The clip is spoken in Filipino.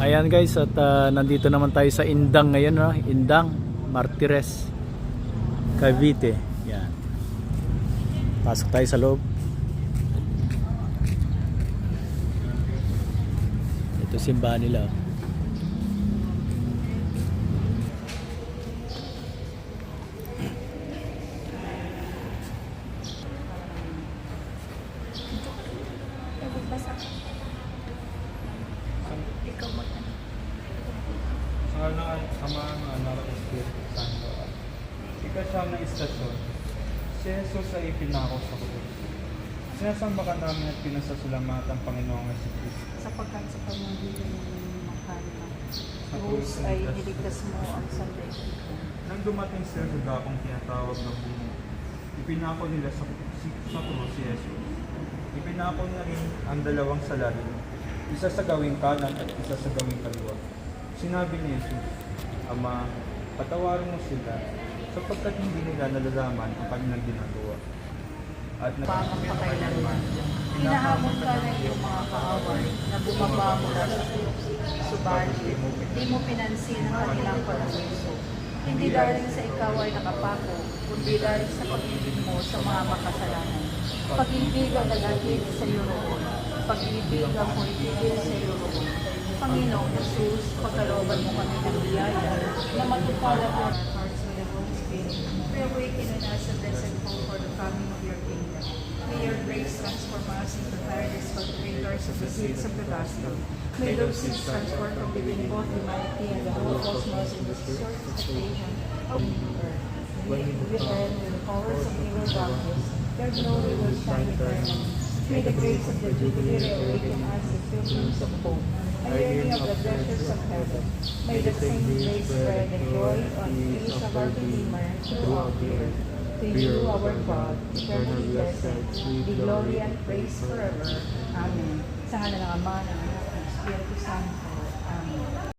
Ayan guys, at nandito naman tayo sa Indang ngayon, no? Indang Martires, Cavite. Yan. Pasok tayo sa loob. Ito simbahan nila. Sama ng anak at Espiritu Santo. Ikasiyam na istasyon, si Jesus ay ipinako sa krus. Sinasamba ka namin at pinasasalamatan ang Panginoong Jesucristo. Sapagkat sa pamamagitan ng makana, krus ay niligtas mo ang sandaigdig. Nang dumating sila sa dakong tinatawag na puno, ipinako nila sa krus si Jesus. Ipinako na rin ang dalawang salarin, isa sa gawing kanan at isa sa gawing kaliwa. Sinabi ni Jesus, Ama, patawarin mo sila sapagkat hindi nila nalalaman ang kanilang ginagawa. At Pangapakailanman, hinahamon ka ng iyong mga kaaway na bumaba mula sa iyo. Subalit, di mo pinansin ang kanilang pagsuso. Hindi dahil sa ikaw ay nakapako, kundi dahil sa pag-ibig mo sa mga makasalanan. Pag-ibig ang nagagil sa iyo roon. Pag-ibig ang humitigil sa iyo roon. Panginoong Jesus, pagkalooban mo kami ng biyaya na matupad ang hearts with the Holy Spirit. Reawaken in us a blessed hope for the coming of your kingdom. May your grace transform us into tireless cultivators of the seeds of the gospel. May those seeds transform from within both humanity and the whole cosmos in the source expectation of the earth. With the powers of evil darkness, their glory will shine eternally. May the grace of the Jubilee reawaken us as pilgrims of hope, a yearning of the treasures of heaven. May the same grace spread and joy on the face of our Redeemer throughout the earth. To you, our God, eternally blessed, be glory and praise forever. Amen. Sa ngalan ng Ama, ng Anak, ng Espiritu Santo.